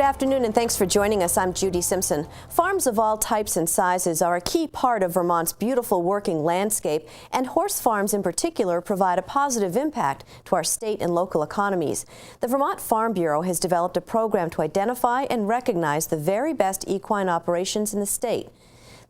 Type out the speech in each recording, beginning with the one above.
afternoon, and thanks for joining us. I'm Judy Simpson. Farms of all types and sizes are a key part of Vermont's beautiful working landscape, and horse farms in particular provide a positive impact to our state and local economies. The Vermont Farm Bureau has developed a program to identify and recognize the very best equine operations in the state.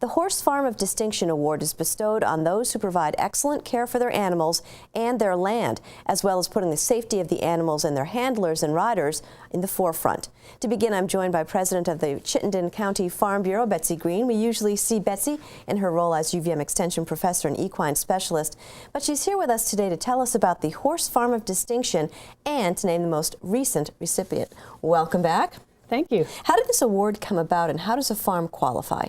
The Horse Farm of Distinction Award is bestowed on those who provide excellent care for their animals and their land, as well as putting the safety of the animals and their handlers and riders in the forefront. To begin, I'm joined by President of the Chittenden County Farm Bureau, Betsy Green. We usually see Betsy in her role as UVM Extension Professor and Equine Specialist, but she's here with us today to tell us about the Horse Farm of Distinction and to name the most recent recipient. Welcome back. Thank you. How did this award come about, and how does a farm qualify?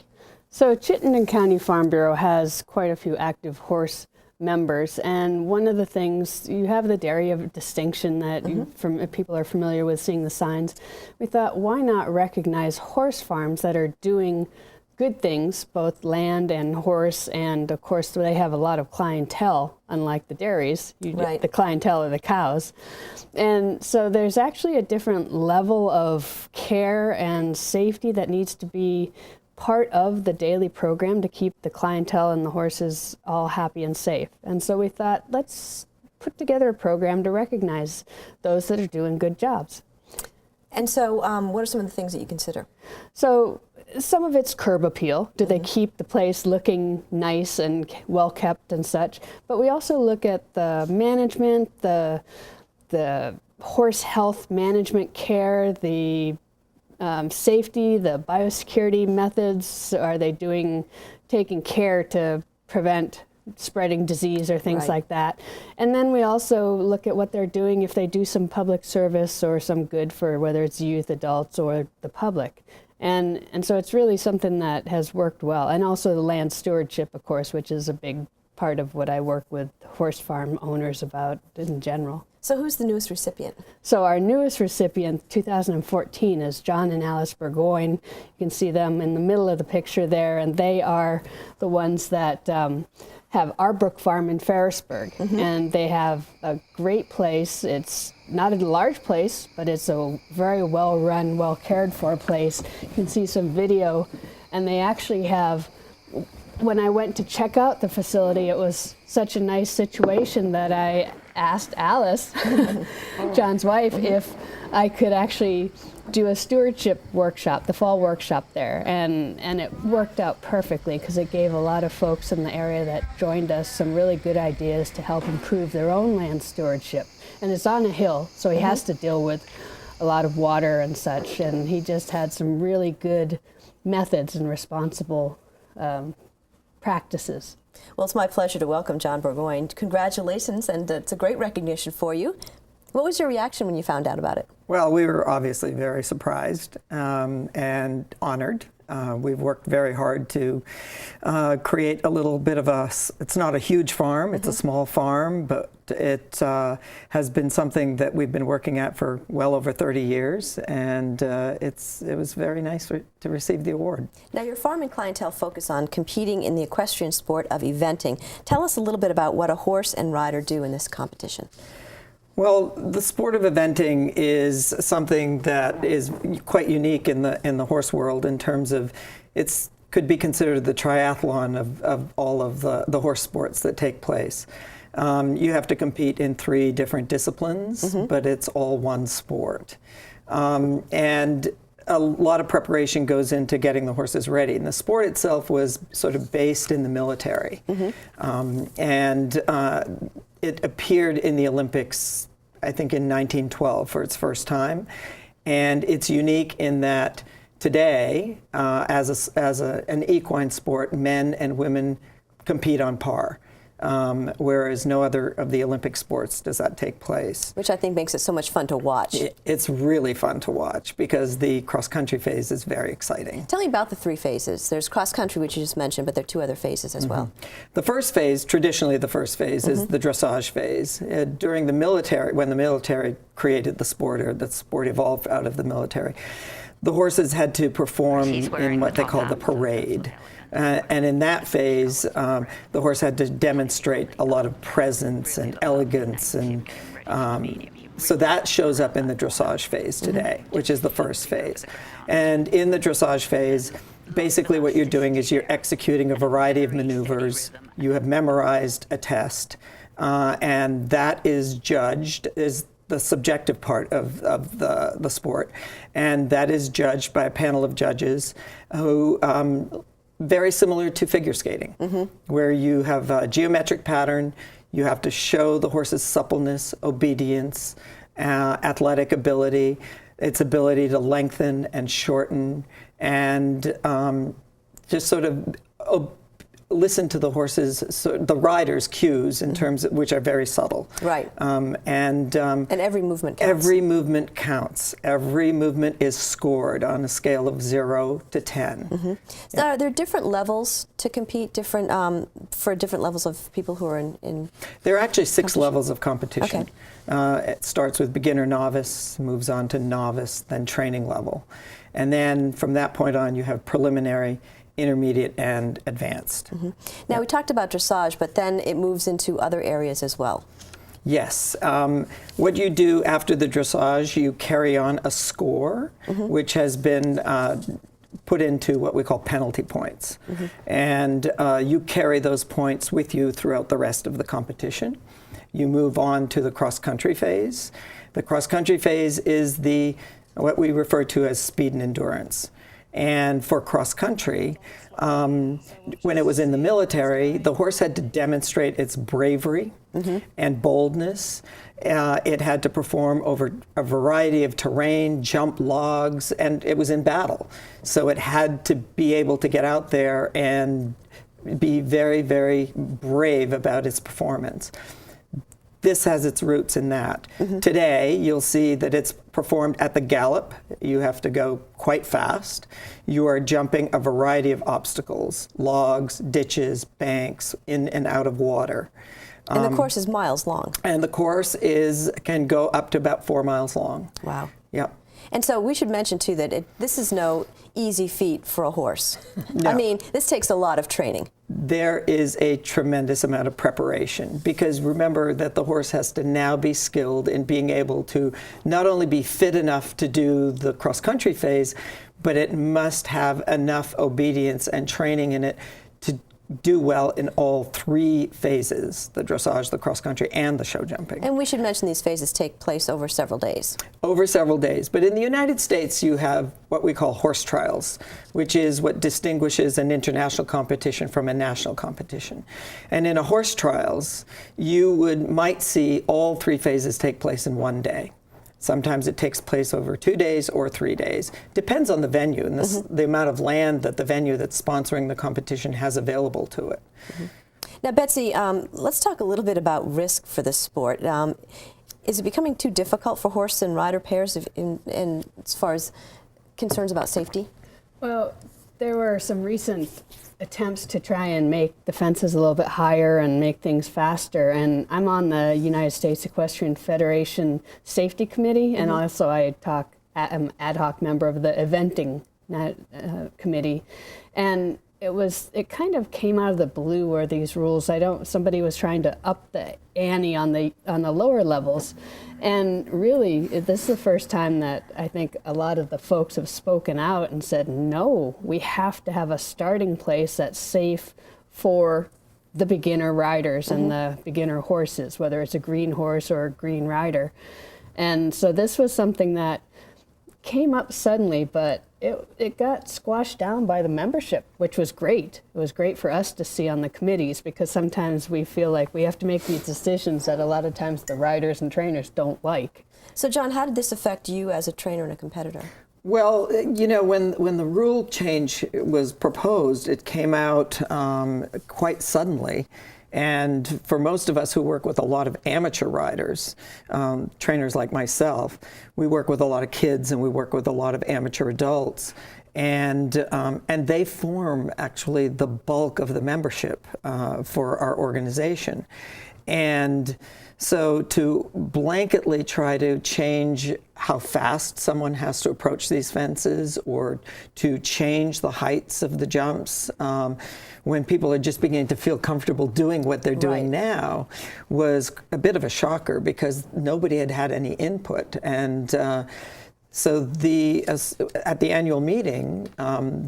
So Chittenden County Farm Bureau has quite a few active horse members, and one of the things, you have the dairy of distinction that people are familiar with seeing the signs. We thought, why not recognize horse farms that are doing good things, both land and horse, and of course they have a lot of clientele, unlike the dairies. Right. The clientele are the cows. And so there's actually a different level of care and safety that needs to be part of the daily program to keep the clientele and the horses all happy and safe. And so we thought, let's put together a program to recognize those that are doing good jobs. And so what are some of the things that you consider? So some of it's curb appeal. Do they keep the place looking nice and well kept and such? But we also look at the management, the horse health management care, the safety, the biosecurity methods. Are they taking care to prevent spreading disease or things like that? And then we also look at what they're doing if they do some public service or some good for whether it's youth, adults, or the public. And so it's really something that has worked well. And also the land stewardship, of course, which is a big part of what I work with horse farm owners about in general. So who's the newest recipient? So our newest recipient, 2014, is John and Alice Burgoyne. You can see them in the middle of the picture there, and they are the ones that have our Brook Farm in Ferrisburg. And they have a great place. It's not a large place, but it's a very well-run, well-cared-for place. You can see some video, and they actually have, when I went to check out the facility, it was such a nice situation that I asked Alice, John's wife, if I could actually do a stewardship workshop, the fall workshop there. And it worked out perfectly because it gave a lot of folks in the area that joined us some really good ideas to help improve their own land stewardship. And it's on a hill, so he has to deal with a lot of water and such. And he just had some really good methods and responsible practices. Well, it's my pleasure to welcome John Burgoyne. Congratulations, and it's a great recognition for you. What was your reaction when you found out about it? Well, we were obviously very surprised and honored. We've worked very hard to create a little bit of it's not a huge farm, it's a small farm, but it has been something that we've been working at for well over 30 years, and it was very nice to receive the award. Now, your farm and clientele focus on competing in the equestrian sport of eventing. Tell us a little bit about what a horse and rider do in this competition. Well, the sport of eventing is something that is quite unique in the horse world in terms of could be considered the triathlon of all of the horse sports that take place. You have to compete in 3 different disciplines, but it's all one sport. And a lot of preparation goes into getting the horses ready. And the sport itself was sort of based in the military. It appeared in the Olympics, I think, in 1912 for its first time. And it's unique in that today, as an equine sport, men and women compete on par. Whereas no other of the Olympic sports does that take place. Which I think makes it so much fun to watch. It's really fun to watch because the cross-country phase is very exciting. Tell me about the 3 phases. There's cross-country, which you just mentioned, but there are 2 other phases as well. The first phase, traditionally the first phase, is the dressage phase. During the military, when the military created the sport, or the sport evolved out of the military, the horses had to perform in what they call the parade. And in that phase, the horse had to demonstrate a lot of presence and elegance and So that shows up in the dressage phase today, which is the first phase. And in the dressage phase, basically what you're doing is you're executing a variety of maneuvers. You have memorized a test, and that is judged, is the subjective part of the sport. And that is judged by a panel of judges who, very similar to figure skating, where you have a geometric pattern. You have to show the horse's suppleness, obedience, athletic ability, its ability to lengthen and shorten, and just sort of listen to the horse's, the rider's cues in terms of, which are very subtle. Right. And every movement counts. Every movement counts. Every movement is scored on a scale of 0 to 10. So are there different levels to compete, different for different levels of people who are in There are actually 6 levels of competition. It starts with beginner, novice, moves on to novice, then training level. And then from that point on, you have preliminary, intermediate, and advanced. Now, we talked about dressage, but then it moves into other areas as well. Yes. What you do after the dressage, you carry on a score, which has been put into what we call penalty points. And you carry those points with you throughout the rest of the competition. You move on to the cross-country phase. The cross-country phase is what we refer to as speed and endurance. And for cross-country, when it was in the military, the horse had to demonstrate its bravery and boldness. It had to perform over a variety of terrain, jump logs, and it was in battle. So it had to be able to get out there and be very, very brave about its performance. This has its roots in that. Today, you'll see that it's performed at the gallop. You have to go quite fast. You are jumping a variety of obstacles, logs, ditches, banks, in and out of water. And the course is miles long. And the course can go up to about 4 miles long. Wow. Yep. And so we should mention, too, that this is no easy feat for a horse. No. I mean, this takes a lot of training. There is a tremendous amount of preparation, because remember that the horse has to now be skilled in being able to not only be fit enough to do the cross-country phase, but it must have enough obedience and training in it to do well in all 3 phases, the dressage, the cross-country, and the show jumping. And we should mention these phases take place over several days. Over several days. But in the United States, you have what we call horse trials, which is what distinguishes an international competition from a national competition. And in a horse trials, you might see all 3 phases take place in one day. Sometimes it takes place over 2 days or 3 days. Depends on the venue and the amount of land that the venue that's sponsoring the competition has available to it. Now, Betsy, let's talk a little bit about risk for this sport. Is it becoming too difficult for horse and rider pairs as far as concerns about safety? Well, there were some recent attempts to try and make the fences a little bit higher and make things faster. And I'm on the United States Equestrian Federation Safety Committee, and also I'm an ad hoc member of the eventing committee. And it kind of came out of the blue where these rules, somebody was trying to up the ante on the lower levels. And really, this is the first time that I think a lot of the folks have spoken out and said, no, we have to have a starting place that's safe for the beginner riders and the beginner horses, whether it's a green horse or a green rider. And so this was something that came up suddenly, but it got squashed down by the membership, which was great. It was great for us to see on the committees, because sometimes we feel like we have to make these decisions that a lot of times the riders and trainers don't like. So, John, how did this affect you as a trainer and a competitor? Well, you know, when the rule change was proposed, it came out quite suddenly. And for most of us who work with a lot of amateur riders, trainers like myself, we work with a lot of kids and we work with a lot of amateur adults. And they form actually the bulk of the membership for our organization. And so to blanketly try to change how fast someone has to approach these fences, or to change the heights of the jumps when people are just beginning to feel comfortable doing what they're doing now, was a bit of a shocker, because nobody had had any input. And so at the annual meeting,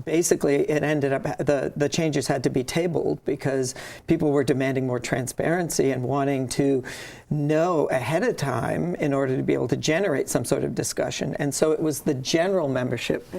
basically it ended up, the changes had to be tabled, because people were demanding more transparency and wanting to know ahead of time in order to be able to generate some sort of discussion. And so it was the general membership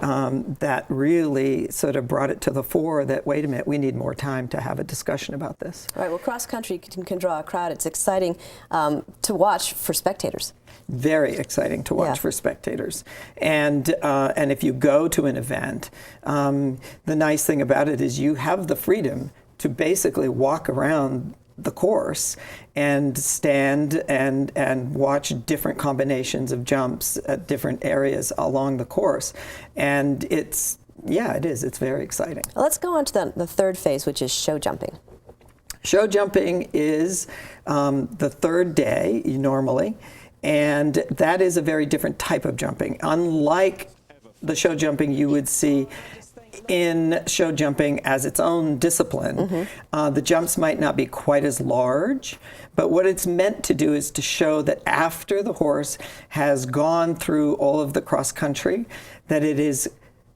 that really sort of brought it to the fore that, wait a minute, we need more time to have a discussion about this. All right, well, cross country can draw a crowd. It's exciting to watch for spectators. Very exciting to watch for spectators. And if you go to an event, the nice thing about it is you have the freedom to basically walk around the course and stand and watch different combinations of jumps at different areas along the course. And it's very exciting. Well, let's go on to the third phase, which is show jumping. Show jumping is the third day normally. And that is a very different type of jumping. Unlike the show jumping you would see in show jumping as its own discipline, the jumps might not be quite as large, but what it's meant to do is to show that after the horse has gone through all of the cross country, that it is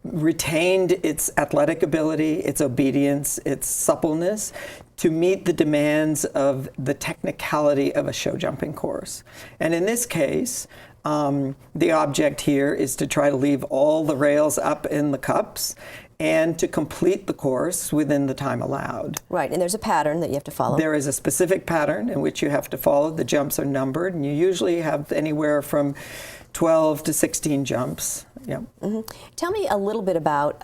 retained its athletic ability, its obedience, its suppleness to meet the demands of the technicality of a show jumping course. And in this case, the object here is to try to leave all the rails up in the cups and to complete the course within the time allowed. Right, and there's a pattern that you have to follow. There is a specific pattern in which you have to follow. The jumps are numbered, and you usually have anywhere from 12 to 16 jumps. Yep. Tell me a little bit about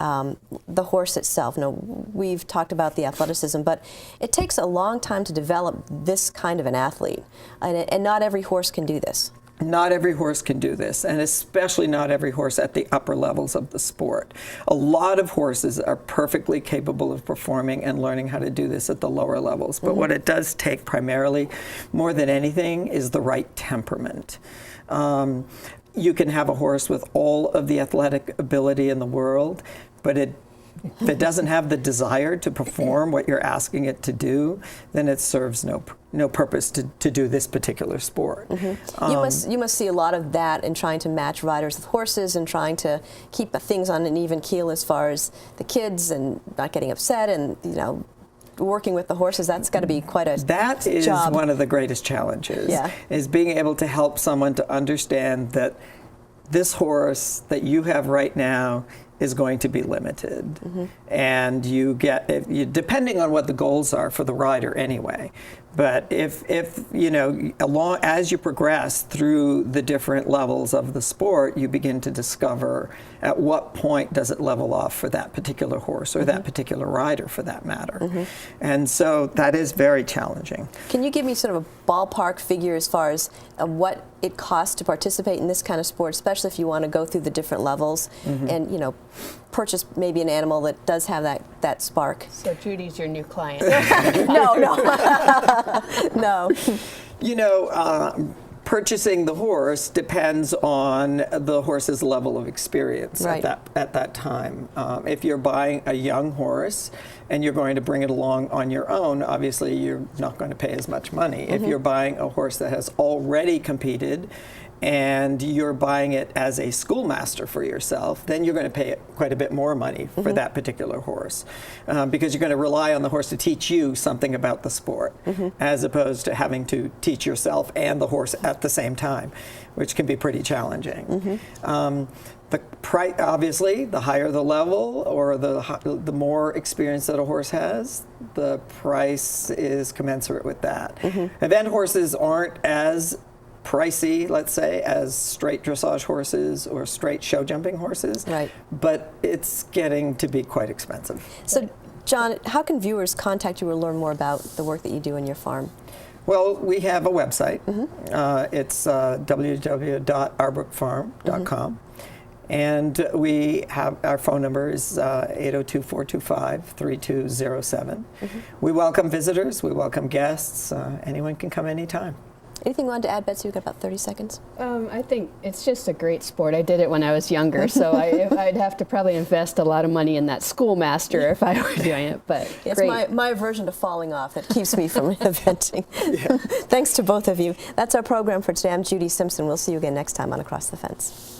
the horse itself. Now, we've talked about the athleticism, but it takes a long time to develop this kind of an athlete, and not every horse can do this. Not every horse can do this, and especially not every horse at the upper levels of the sport. A lot of horses are perfectly capable of performing and learning how to do this at the lower levels, but what it does take primarily, more than anything, is the right temperament. You can have a horse with all of the athletic ability in the world, but if it doesn't have the desire to perform what you're asking it to do, then it serves no purpose to do this particular sport. You must see a lot of that in trying to match riders with horses and trying to keep things on an even keel as far as the kids and not getting upset and, you know, working with the horses. That's got to be quite a job. That is one of the greatest challenges, is being able to help someone to understand that this horse that you have right now is going to be limited. And you depending on what the goals are for the rider anyway. But if you know, as you progress through the different levels of the sport, you begin to discover at what point does it level off for that particular horse or that particular rider for that matter. And so that is very challenging. Can you give me sort of a ballpark figure as far as what it costs to participate in this kind of sport, especially if you want to go through the different levels and, you know, purchase maybe an animal that does have that spark? So Judy's your new client. No. No. You know, purchasing the horse depends on the horse's level of experience at that time. If you're buying a young horse and you're going to bring it along on your own, obviously you're not going to pay as much money. If you're buying a horse that has already competed and you're buying it as a schoolmaster for yourself, then you're going to pay quite a bit more money for that particular horse, because you're going to rely on the horse to teach you something about the sport, as opposed to having to teach yourself and the horse at the same time, which can be pretty challenging. The price, obviously, the higher the level or the more experience that a horse has, the price is commensurate with that. Event horses aren't as pricey, let's say, as straight dressage horses or straight show jumping horses, but it's getting to be quite expensive. So, John, how can viewers contact you or learn more about the work that you do in your farm? Well, we have a website. It's www.arbrookfarm.com. And we have our phone number is 802-425-3207. We welcome visitors. We welcome guests. Anyone can come anytime. Anything you wanted to add, Betsy? We've got about 30 seconds. I think it's just a great sport. I did it when I was younger, so I'd have to probably invest a lot of money in that schoolmaster if I were doing it. But it's great. my aversion to falling off that keeps me from eventing. Thanks to both of you. That's our program for today. I'm Judy Simpson. We'll see you again next time on Across the Fence.